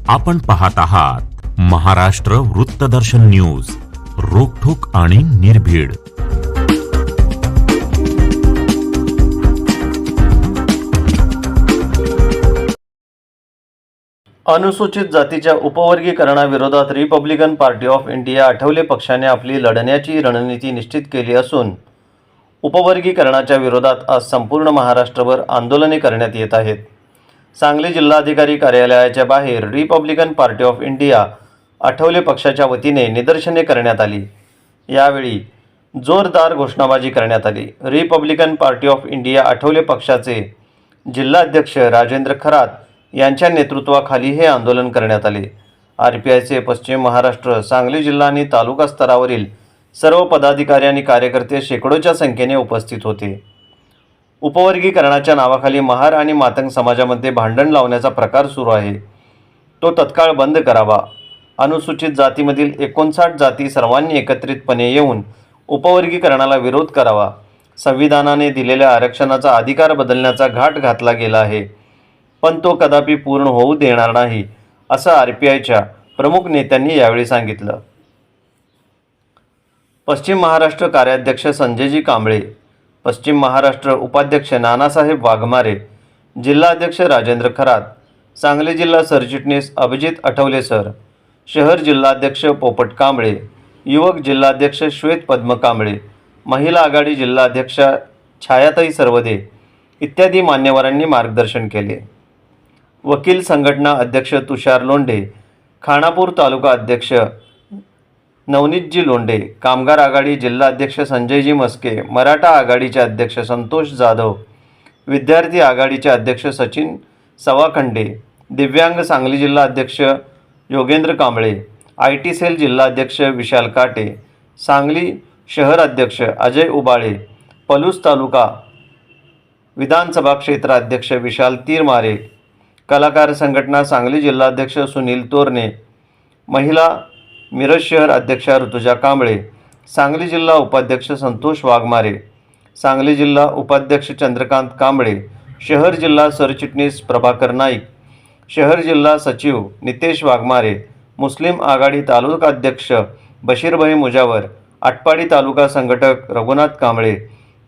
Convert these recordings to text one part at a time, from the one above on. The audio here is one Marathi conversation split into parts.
आपण पाहत आहात महाराष्ट्र वृत्तदर्शन न्यूज, रोखठोक आणि निर्भीड. अनुसूचित जातीच्या उपवर्गीकरणाविरोधात Republican Party of India Athawale पक्षाने आपली लढण्याची रणनीती निश्चित केली असून उपवर्गीकरणाच्या विरोधात आज संपूर्ण महाराष्ट्रभर आंदोलने करण्यात येत आहेत. सांगली जिल्हाधिकारी कार्यालयाच्या बाहेर Republican Party of India Athawale पक्षाच्या वतीने निदर्शने करण्यात आली. यावेळी जोरदार घोषणाबाजी करण्यात आली. Republican Party of India Athawale पक्षाचे जिल्हाध्यक्ष राजेंद्र खरात यांच्या नेतृत्वाखाली हे आंदोलन करण्यात आले. RPIचे पश्चिम महाराष्ट्र, सांगली जिल्हा आणि तालुका स्तरावरील सर्व पदाधिकारी आणि कार्यकर्ते शेकडोच्या संख्येने उपस्थित होते. उपवर्गीकरणाच्या नावाखाली महार आणि मातंग समाजामध्ये भांडण लावण्याचा प्रकार सुरू आहे, तो तत्काळ बंद करावा. अनुसूचित जातीमधील 59 जाती सर्वांनी एकत्रितपणे येऊन उपवर्गीकरणाला विरोध करावा. संविधानाने दिलेल्या आरक्षणाचा अधिकार बदलण्याचा घाट घातला गेला आहे, पण तो कदापि पूर्ण होऊ देणार नाही, असं RPIच्या प्रमुख नेत्यांनी यावेळी सांगितलं. पश्चिम महाराष्ट्र कार्याध्यक्ष संजयजी कांबळे, पश्चिम महाराष्ट्र उपाध्यक्ष नानासाहेब वाघमारे, जिल्हाध्यक्ष राजेंद्र खरात, सांगली जिल्हा सरचिटणीस अभिजित आठवले सर, शहर जिल्हाध्यक्ष पोपट कांबळे, युवक जिल्हाध्यक्ष श्वेत पद्म कांबळे, महिला आघाडी जिल्हाध्यक्ष छायाताई सर्वदे इत्यादी मान्यवरांनी मार्गदर्शन केले. वकील संघटना अध्यक्ष तुषार लोंढे, खानापूर तालुका अध्यक्ष नवनीतजी लोंढे, कामगार आघाडी जिल्हाध्यक्ष संजयजी मस्के, मराठा आघाडीचे अध्यक्ष संतोष जाधव, विद्यार्थी आघाडीचे अध्यक्ष सचिन सवाखंडे, दिव्यांग सांगली जिल्हा अध्यक्ष योगेंद्र कांबळे, IT सेल जिल्हाध्यक्ष विशाल काटे, सांगली शहर अध्यक्ष अजय उबाळे, पलूस तालुका विधानसभा क्षेत्र अध्यक्ष विशाल तीरमारे, कलाकार संघटना सांगली जिल्हाध्यक्ष सुनील तोरणे, महिला मिरज शहर अध्यक्षा ऋतुजा कांबळे, सांगली जिल्हा उपाध्यक्ष संतोष वाघमारे, सांगली जिल्हा उपाध्यक्ष चंद्रकांत कांबळे, शहर जिल्हा सरचिटणीस प्रभाकर नाईक, शहर जिल्हा सचिव नितेश वाघमारे, मुस्लिम आघाडी तालुका अध्यक्ष बशीरभाई मुजावर, आटपाडी तालुका संघटक रघुनाथ कांबळे,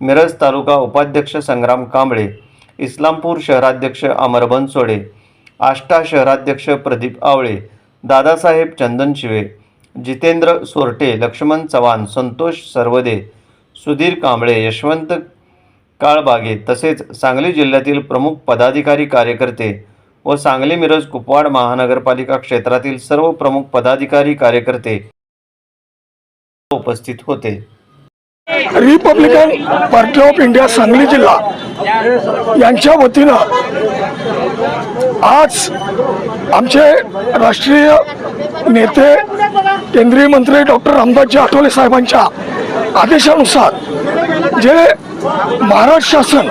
मिरज तालुका उपाध्यक्ष संग्राम कांबळे, इस्लामपूर शहराध्यक्ष अमर बनसोडे, आष्टा शहराध्यक्ष प्रदीप आवळे, दादासाहेब चंदनशिवे, जितेंद्र सोरटे, लक्ष्मण चव्हाण, संतोष सर्वदे, सुधीर कांबळे, यशवंत काळबागे तसेच सांगली जिल्ह्यातील प्रमुख पदाधिकारी कार्यकर्ते व सांगली मिरज कुपवाड महानगरपालिका क्षेत्रातील सर्व प्रमुख पदाधिकारी कार्यकर्ते उपस्थित होते. Republican Party of India Sangli जिल्हा यांच्या वतीनं आज आमचे राष्ट्रीय नेते केंद्रीय मंत्री डॉक्टर रामदासजी आठवले साहेबांच्या आदेशानुसार जे महाराष्ट्र शासन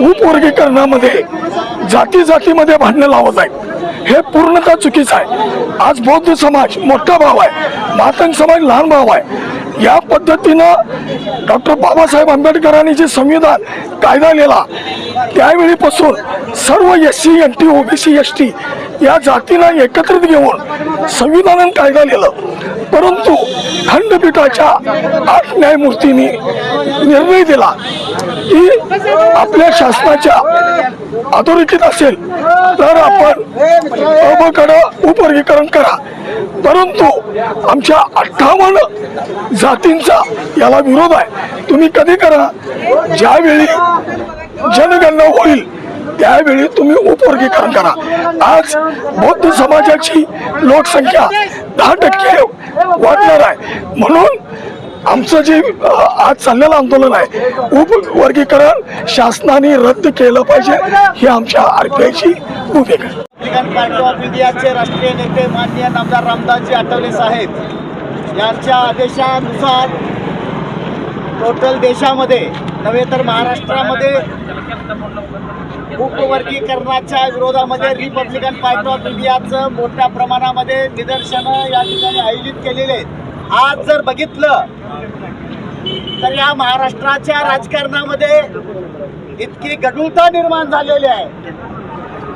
उपवर्गीकरणामध्ये जातीमध्ये भांडणं लावत आहेत, हे पूर्णतः चुकीचं आहे. आज बौद्ध समाज मोठा भाव आहे, मातंग समाज लहान भाव आहे. या पद्धतीनं डॉक्टर बाबासाहेब आंबेडकरांनी जे संविधान कायदा लिहिला त्यावेळीपासून सर्व SC NT OBC ST या जातींना एकत्रित घेऊन संविधानाने कायदा लिहिलं, परंतु खंडपीठाच्या 8 न्यायमूर्तींनी निर्णय दिला की आपल्या शासनाच्या अधोरेखित असेल तर आपण अबकडं उपवर्गीकरण करा, परंतु आमच्या 58 जातींचा याला विरोध आहे. तुम्ही कधी करा, ज्यावेळी जनगणना होईल त्यावेळी तुम्ही उपवर्गीकरण करा. आज बौद्ध समाजाची लोकसंख्या 10% वाढणार आहे, म्हणून आमचं जे आज चाललेलं आंदोलन आहे उपवर्गीकरण शासनाने रद्द केलं पाहिजे, ही आमच्या RPIची भूमिका आहे. रिपब्लिकन पार्टी ऑफ इंडियाचे राष्ट्रीय नेते माननीय नामदार रामदासजी आठवले साहेब यांच्या आदेशानुसार टोटल देशामध्ये नव्हे तर महाराष्ट्रामध्ये उपवर्गीकरणाच्या विरोधामध्ये रिपब्लिकन पार्टी ऑफ इंडियाचं मोठ्या प्रमाणामध्ये निदर्शनं या ठिकाणी आयोजित केलेले आहेत. आज जर बघितलं तर या महाराष्ट्राच्या राजकारणामध्ये इतकी गढूळता निर्माण झालेली आहे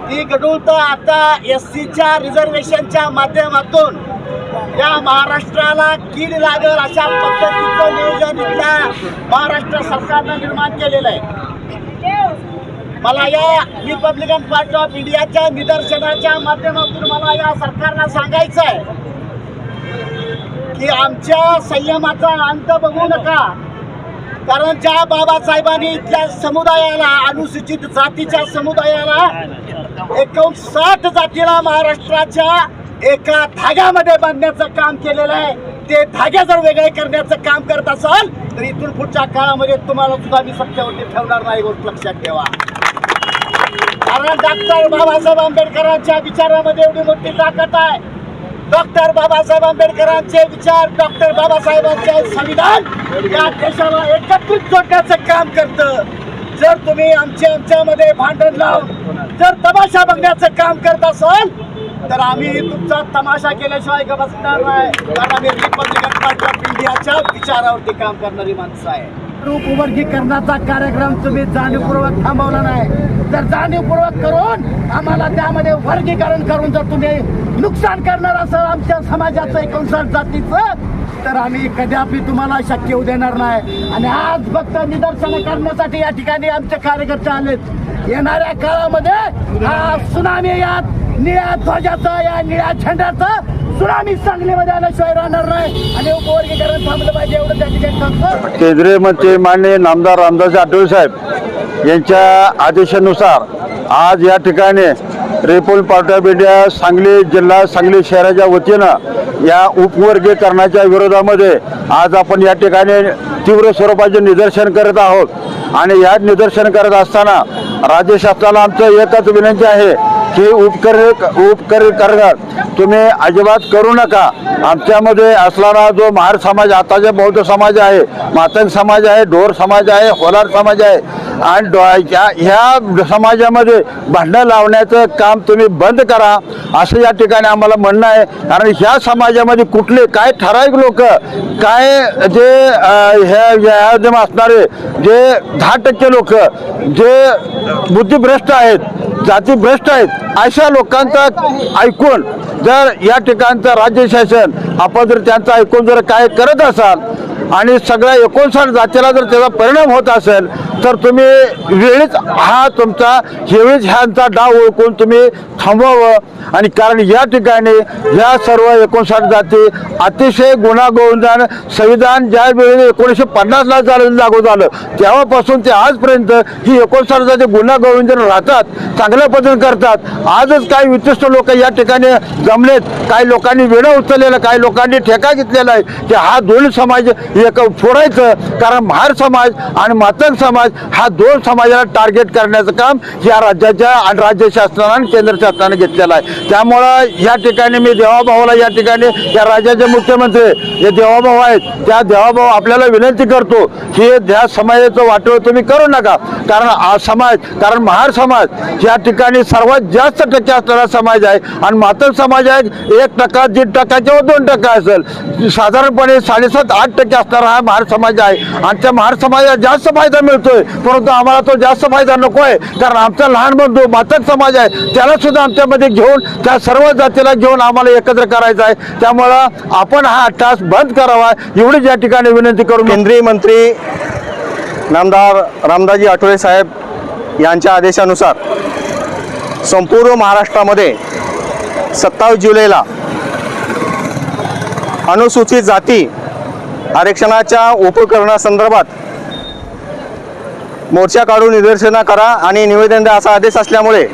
ती गडूळ तर आता SCच्या रिझर्वेशनच्या माध्यमातून या महाराष्ट्राला कीड लागेल अशा पद्धतीचं नियोजन इथल्या महाराष्ट्र सरकारनं निर्माण केलेलं आहे. मला या रिपब्लिकन पार्टी ऑफ इंडियाच्या निदर्शनाच्या माध्यमातून मला या सरकारला सांगायचं आहे की आमच्या संयमाचा अंत बघू नका. कारण ज्या बाबासाहेबांनी इथल्या समुदायाला, अनुसूचित जातीच्या समुदायाला 59 जातीला महाराष्ट्राच्या एका धाग्यामध्ये बांधण्याचं काम केलेलं आहे, ते धागे जर वेगळे करण्याचं काम करत असाल तर इथून पुढच्या काळामध्ये तुम्हाला सुद्धा मी सत्तेवरती ठेवणार नाही, गोष्ट लक्षात ठेवा. कारण डॉक्टर बाबासाहेब आंबेडकरांच्या विचारामध्ये एवढी मोठी ताकद आहे. डॉक्टर बाबासाहेब आंबेडकरांचे विचार, डॉक्टर बाबासाहेबांचे संविधान या देशाला एकत्रित जोडण्याचं काम करतं. जर तुम्ही आमच्यामध्ये भांडण लावून जर तमाशा बघण्याचं काम करत असाल तर आम्ही तुमचा तमाशा केल्याशिवाय बसणार नाही. कारण आम्ही रिपब्लिकन पार्टी ऑफ इंडियाच्या विचारावरती काम करणारी माणसं आहे. उपवर्गीकरणाचा कार्यक्रम तुम्ही जाणीवपूर्वक थांबवला नाही. जर जाणीवपूर्वक करून आम्हाला त्यामध्ये वर्गीकरण करून जर तुम्ही नुकसान करणार असाल आमच्या समाजाचं 59 जातीचं, तर आम्ही कदापि तुम्हाला शक्य होऊ देणार नाही. आणि आज फक्त निदर्शनं करण्यासाठी या ठिकाणी आमचे कार्यकर्ते आलेत. येणाऱ्या काळामध्ये हा सुनामी या निळ्या ध्वजाचा, या निळ्या झेंड्याचा सुनामी सांगलीमध्ये आल्याशिवाय राहणार नाही. आणि उपवर्गीकरण थांबलं पाहिजे एवढं त्या ठिकाणी सांगतो. केंद्रीय मंत्री माननीय नामदार रामदास आठवले साहेब यांच्या आदेशानुसार आज या ठिकाणी Republican Party of India Sangli जिल्हा, सांगली शहराच्या वतीनं या उपवर्गीकरणाच्या विरोधामध्ये आज आपण या ठिकाणी तीव्र स्वरूपाचे निदर्शन करत आहोत. आणि या निदर्शन करत असताना राज्य शासनाला आमचं एकच विनंती आहे की उपकरीकरण तुम्ही अजिबात करू नका. आमच्यामध्ये असणारा जो महार समाज, आताचा बौद्ध समाज आहे, मातंग समाज आहे, ढोर समाज आहे, होलार समाज आहे, आणि ह्या समाजामध्ये भांडणं लावण्याचं काम तुम्ही बंद करा असं या ठिकाणी आम्हाला म्हणणं आहे. कारण ह्या समाजामध्ये कुठले काय ठराविक लोक, काय जे ह्या असणारे जे 10% लोक जे बुद्धिभ्रष्ट आहेत, जातीभ्रष्ट आहेत, अशा लोकांचा ऐकून जर या ठिकाणचं राज्य शासन आपण जर त्यांचं ऐकून जर काय करत असाल आणि सगळ्या 59 जातीला जर त्याचा परिणाम होत असेल तर तुम्ही वेळीच हा तुमचा ह्यांचा डाव ओळखून तुम्ही थांबवावं. आणि कारण या ठिकाणी या सर्व 59 जाती अतिशय गुण्यागोविंदानं संविधान ज्या वेळी 1950ला लागू झालं तेव्हापासून ते आजपर्यंत ही 59 जाती गुण्यागोविंदानं राहतात, चांगल्या पद्धतीने करतात. आजच काही विशिष्ट लोक या ठिकाणी जमलेत, काही लोकांनी वेळा उचललेला, काही लोकांनी ठेका घेतलेला आहे की हा दोन्ही समाज एक फोडायचं. कारण महार समाज आणि मातंग समाज हा 2 समाजाला टार्गेट करण्याचं काम या राज्याच्या आणि राज्य शासनानं आणि केंद्र शासनाने घेतलेलं आहे. त्यामुळं या ठिकाणी मी देवाभाऊला, या ठिकाणी या राज्याचे मुख्यमंत्री जे देवाभाऊ आहेत त्या देवाभाऊ आपल्याला विनंती करतो की या समाजाचं वाटोळ तुम्ही करू नका. कारण हा समाज, कारण महार समाज या ठिकाणी सर्वात जास्त टक्के असणारा समाज आहे आणि मातंग समाज आहे 1%, 1.5% किंवा 2% असेल. साधारणपणे 7.5-8% असणारा हा महार समाज आहे. आणि त्या महार समाजाला जास्त फायदा मिळतोय, परंतु आम्हाला तो जास्त फायदा नको आहे. कारण आमचा लहान बंधू मातंग समाज आहे, त्याला सुद्धा आमच्यामध्ये घेऊन त्या सर्व जातीला घेऊन आम्हाला एकत्र करायचं आहे. त्यामुळं आपण हा अट्टहास बंद करावा एवढीच या ठिकाणी विनंती करून केंद्रीय मंत्री नामदार रामदासजी आठवले साहेब यांच्या आदेशानुसार संपूर्ण महाराष्ट्रामध्ये 27 जुलैला अनुसूचित जाती आरक्षणाच्या उपकरणासंदर्भात मोर्चा काढून निदर्शनं करा आणि निवेदन द्या असा आदेश असल्यामुळे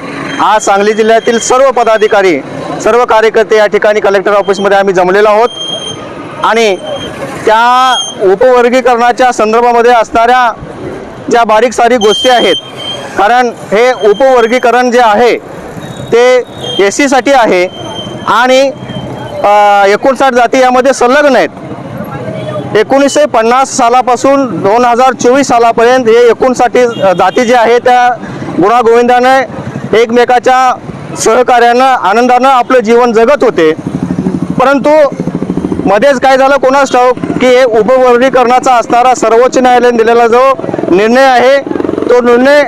आज सांगली जिल्ह्यातील सर्व पदाधिकारी, सर्व कार्यकर्ते या ठिकाणी कलेक्टर ऑफिसमध्ये आम्ही जमलेलो आहोत. आणि त्या उपवर्गीकरणाच्या संदर्भामध्ये असणाऱ्या ज्या बारीक सारीक गोष्टी आहेत, कारण हे उपवर्गीकरण जे आहे ते SCसाठी आहे आणि 59 जाती यामध्ये संलग्न आहेत. 1950 सालापासून 2024 सालापर्यंत हे 59 जाती जे आहे त्या गुणागोविंदाने एकमेकाच्या सहकार्यानं, आनंदानं आपलं जीवन जगत होते. परंतु मध्येच काय झालं कोणास ठाऊक की हे उपवर्गीकरणाचा असणारा सर्वोच्च न्यायालयाने दिलेला जो निर्णय आहे तो निर्णय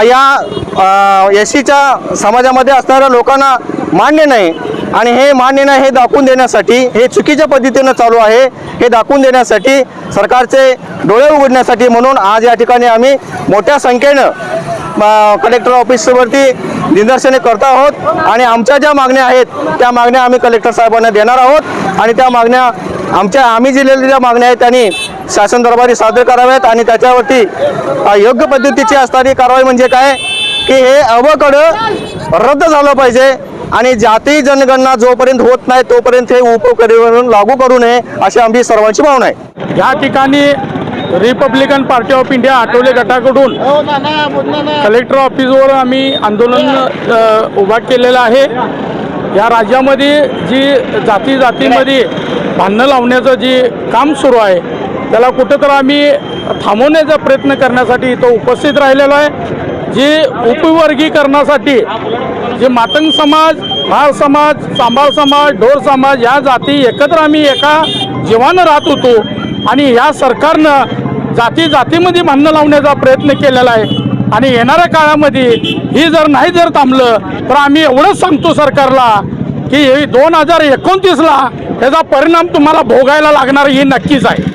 या एस सीच्या समाजामध्ये असणाऱ्या लोकांना मान्य नाही आणि हे मान्य नाही हे दाखवून देण्यासाठी, हे चुकीच्या पद्धतीनं चालू आहे हे दाखवून देण्यासाठी, सरकारचे डोळे उघडण्यासाठी म्हणून आज या ठिकाणी आम्ही मोठ्या संख्येनं कलेक्टर ऑफिसवरती निदर्शने करत आहोत आणि आमच्या ज्या मागण्या आहेत त्या मागण्या आम्ही कलेक्टर साहेबांना देणार आहोत आणि त्या मागण्या आम्ही दिलेल्या ज्या मागण्या आहेत त्यांनी शासन दरबारी सादर कराव्यात आणि त्याच्यावरती योग्य पद्धतीची असणारी कारवाई म्हणजे काय की हे अवकडं रद्द झालं पाहिजे आणि जाती जनगणना जोपर्यंत होत नाही तोपर्यंत हे उपकरण लागू करू नये अशी आमची सर्वांची भावना आहे. या ठिकाणी Republican Party of India Athawale गटाकडून कलेक्टर ऑफिसवर आम्ही आंदोलन उभा केलेलं आहे. या राज्यामध्ये जी जातीमध्ये भांडणं लावण्याचं जे काम सुरू आहे त्याला कुठं तर आम्ही थांबवण्याचा प्रयत्न करण्यासाठी इथं उपस्थित राहिलेलो आहे. जे उपवर्गीकरणासाठी जे मातंग समाज, भार समाज, सांबाळ समाज, ढोर समाज या जाती एकत्र आम्ही एका जीवानं राहत होतो आणि या सरकारनं जातीमध्ये भांडणं लावण्याचा प्रयत्न केलेला आहे आणि येणाऱ्या काळामध्ये ही जर थांबलं तर आम्ही एवढंच सांगतो सरकारला की 2029ला त्याचा परिणाम तुम्हाला भोगायला लागणार ही नक्कीच आहे.